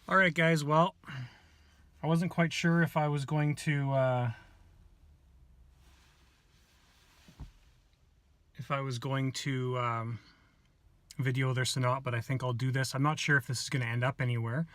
All right, guys. Well, I wasn't quite sure if I was going to video this or not, but I think I'll do this. I'm not sure if this is going to end up anywhere,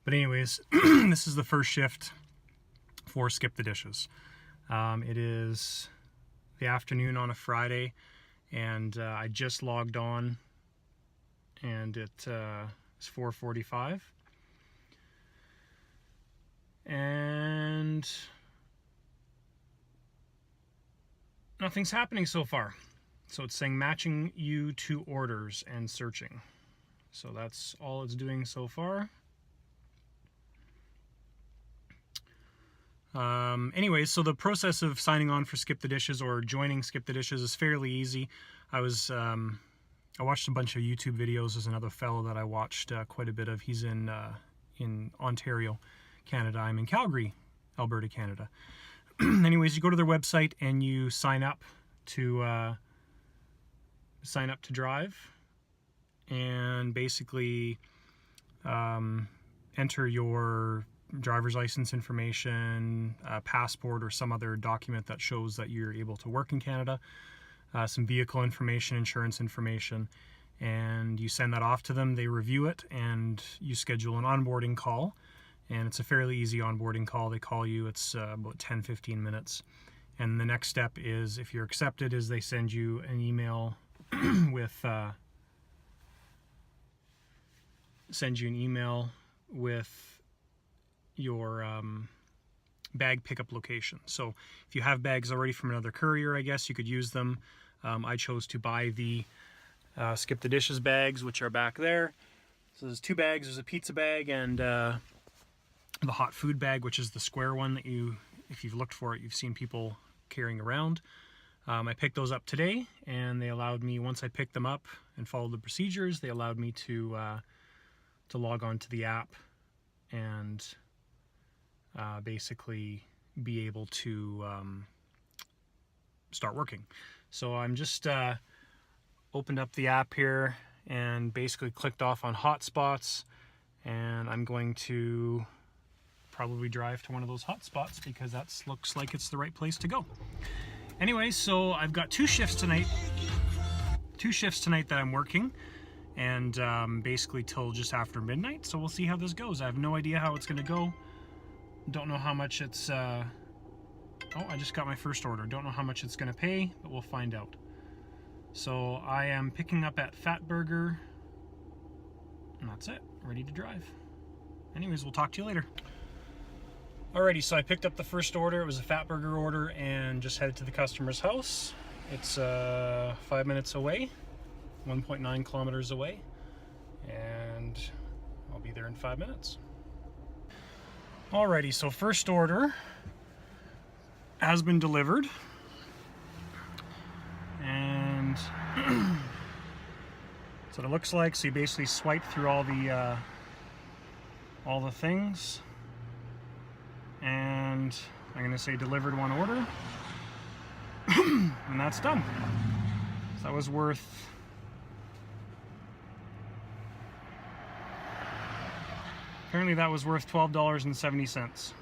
but anyways, this is the first shift for Skip the Dishes. It is the afternoon on a Friday, and I just logged on, and it's 4:45. And nothing's happening so far. So it's saying matching you to orders and searching. So that's all it's doing so far. Anyways, so the process of signing on for Skip the Dishes or joining Skip the Dishes is fairly easy. I watched a bunch of YouTube videos. There's another fellow that I watched quite a bit of. He's in Ontario, Canada. I'm in Calgary, Alberta, Canada. Anyways, you go to their website and you sign up to drive, and basically enter your driver's license information, passport, or some other document that shows that you're able to work in Canada, some vehicle information, insurance information, and you send that off to them. They review it, and you schedule an onboarding call, and it's a fairly easy onboarding call. They call you, it's about 10-15 minutes, and the next step is, if you're accepted, is they send you an email with your bag pickup location. So if you have bags already from another courier, I guess you could use them. I chose to buy the Skip the Dishes bags, which are back there. So there's two bags. There's a pizza bag and the hot food bag, which is the square one that if you've looked for it, you've seen people carrying around. I picked those up today, and they allowed me, once I picked them up and followed the procedures, they allowed me to log on to the app and basically be able to start working. So I'm just opened up the app here and basically clicked off on hotspots, and I'm going to probably drive to one of those hotspots because that looks like it's the right place to go. Anyway, so I've got two shifts tonight that I'm working, and basically till just after midnight, so we'll see how this goes. I have no idea how it's going to go. Don't know how much it's oh, I just got my first order. Don't know how much it's going to pay, but we'll find out. So I am picking up at Fatburger, and that's it. Ready to drive. Anyways, we'll talk to you later. Alrighty, so I picked up the first order. It was a Fatburger order, and just headed to the customer's house. It's 5 minutes away, 1.9 kilometers away, and I'll be there in 5 minutes. Alrighty, so first order has been delivered, and that's what it looks like. So you basically swipe through all the things, and I'm going to say delivered one order, and that's done. So that was worth $12.70.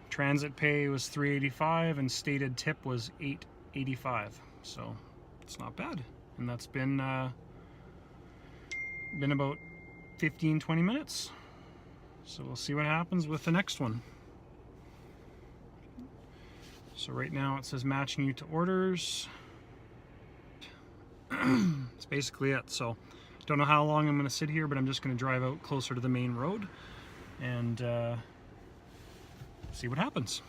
Transit pay was $3.85 and stated tip was $8.85. So it's not bad, and that's been about 15-20 minutes. So we'll see what happens with the next one. So right now it says matching you to orders. That's basically it. So don't know how long I'm going to sit here, but I'm just going to drive out closer to the main road and see what happens.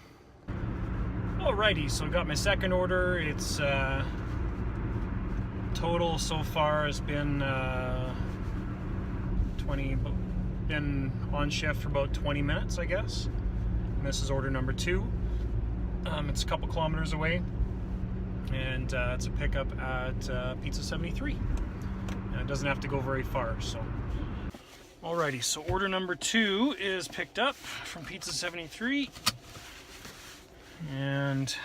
Alrighty, so I got my second order. It's total so far has been been on shift for about 20 minutes, I guess. And this is order number 2. It's a couple kilometers away, and it's a pickup at Pizza 73. And it doesn't have to go very far, so. Alrighty, so order number 2 is picked up from Pizza 73, and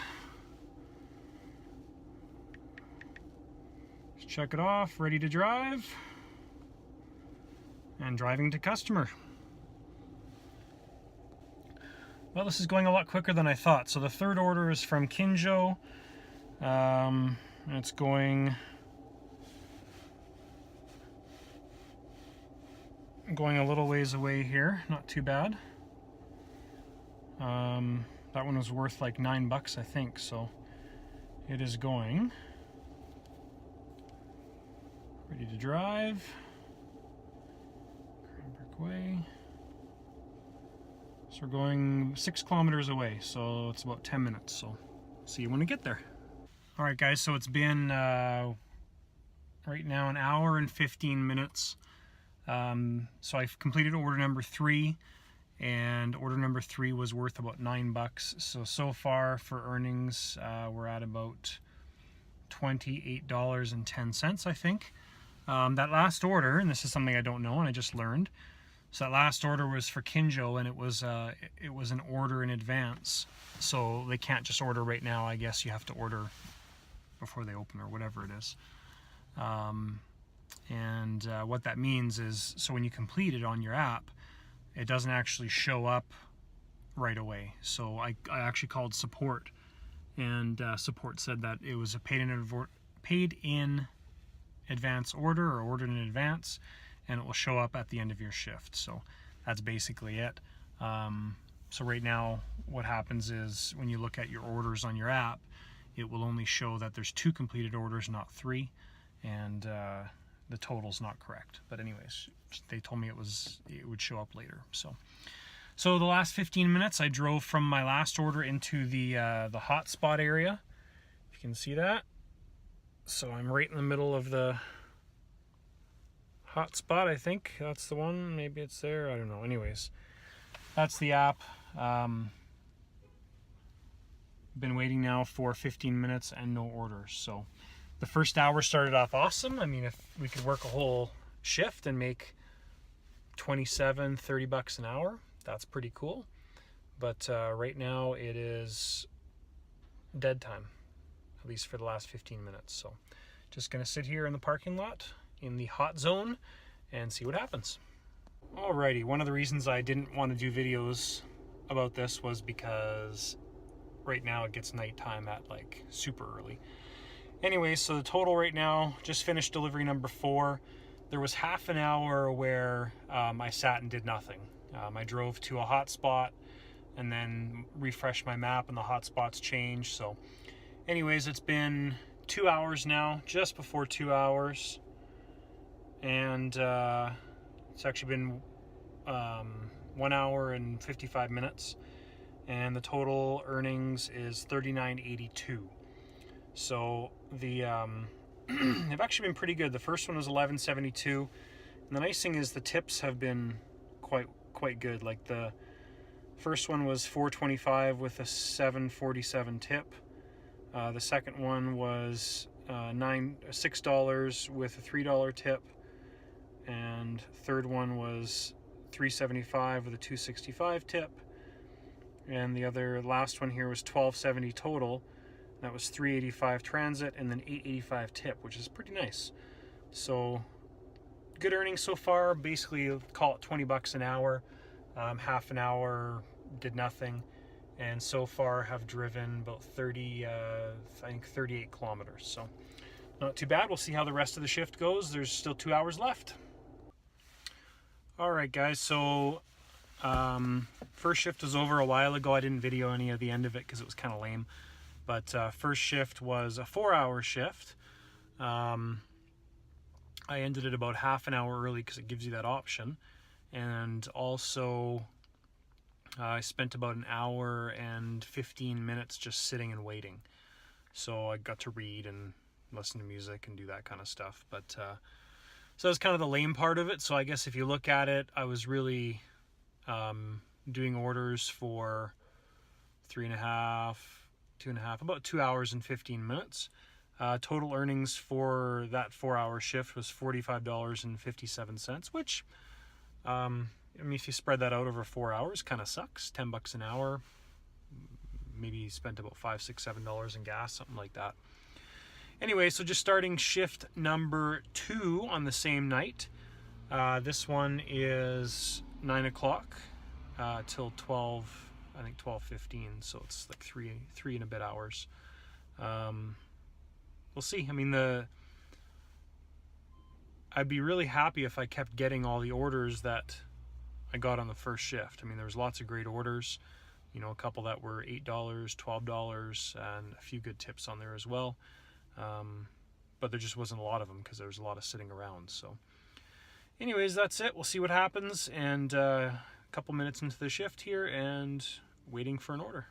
let's check it off. Ready to drive. and driving to customer. Well, this is going a lot quicker than I thought. So the third order is from Kinjo. It's going a little ways away here, not too bad. That one was worth like $9, I think, so it is going. Ready to drive. Cranbrook Way. So we're going 6 kilometers away, so it's about 10 minutes, so see you when we get there. Alright guys, so it's been right now an hour and 15 minutes. So I've completed order number 3, and order number 3 was worth about $9. So far for earnings, we're at about $28.10, I think. That last order, and this is something I don't know and I just learned, so that last order was for Kinjo, and it was an order in advance. So they can't just order right now. I guess you have to order before they open or whatever it is. What that means is, so when you complete it on your app, it doesn't actually show up right away. So I actually called support, and support said that it was a paid in advance order, or ordered in advance, and it will show up at the end of your shift. So that's basically it. So right now what happens is when you look at your orders on your app, it will only show that there's 2 completed orders, not 3, and the total's not correct. But anyways, they told me it would show up later. So the last 15 minutes I drove from my last order into the hotspot area. You can see that. So I'm right in the middle of the hotspot, I think that's the one. Maybe it's there, I don't know. Anyways, that's the app. Been waiting now for 15 minutes and no orders. So the first hour started off awesome. I mean, if we could work a whole shift and make $27-30 an hour, that's pretty cool. But right now it is dead time, at least for the last 15 minutes. So just gonna sit here in the parking lot in the hot zone and see what happens. Alrighty, one of the reasons I didn't want to do videos about this was because right now it gets nighttime at like super early. Anyway, so the total right now, just finished delivery number 4. There was half an hour where I sat and did nothing. I drove to a hotspot and then refreshed my map, and the hotspots changed. So anyways, it's been 2 hours now, just before 2 hours. And it's actually been 1 hour and 55 minutes. And the total earnings is $39.82. So the they've actually been pretty good. The first one was $11.72, and the nice thing is the tips have been quite good. Like the first one was $4.25 with a $7.47 tip. The second one was $6 with a $3 tip, and third one was $3.75 with a $2.65 tip, and the last one here was $12.70 total. That was $3.85 transit and then $8.85 tip, which is pretty nice. So good earnings so far. Basically, call it $20 an hour. Half an hour did nothing, and so far have driven about 38 kilometers. So not too bad. We'll see how the rest of the shift goes. There's still 2 hours left. All right, guys. So first shift was over a while ago. I didn't video any of the end of it because it was kind of lame. But first shift was a 4-hour shift. I ended it about half an hour early because it gives you that option. And also I spent about an hour and 15 minutes just sitting and waiting. So I got to read and listen to music and do that kind of stuff. But so that's kind of the lame part of it. So I guess if you look at it, I was really doing orders for 3.5, 2.5, about 2 hours and 15 minutes. Total earnings for that 4-hour shift was $45.57, which, I mean, if you spread that out over 4 hours, kind of sucks. $10 an hour. Maybe you spent about $5, $6, $7 in gas, something like that. Anyway, so just starting shift number 2 on the same night. This one is 9 o'clock till 12, I think 12:15, so it's like three and a bit hours. We'll see. I mean, I'd be really happy if I kept getting all the orders that I got on the first shift. I mean, there was lots of great orders, you know, a couple that were $8, $12, and a few good tips on there as well. But there just wasn't a lot of them because there was a lot of sitting around. So anyways, that's it. We'll see what happens. And a couple minutes into the shift here and waiting for an order.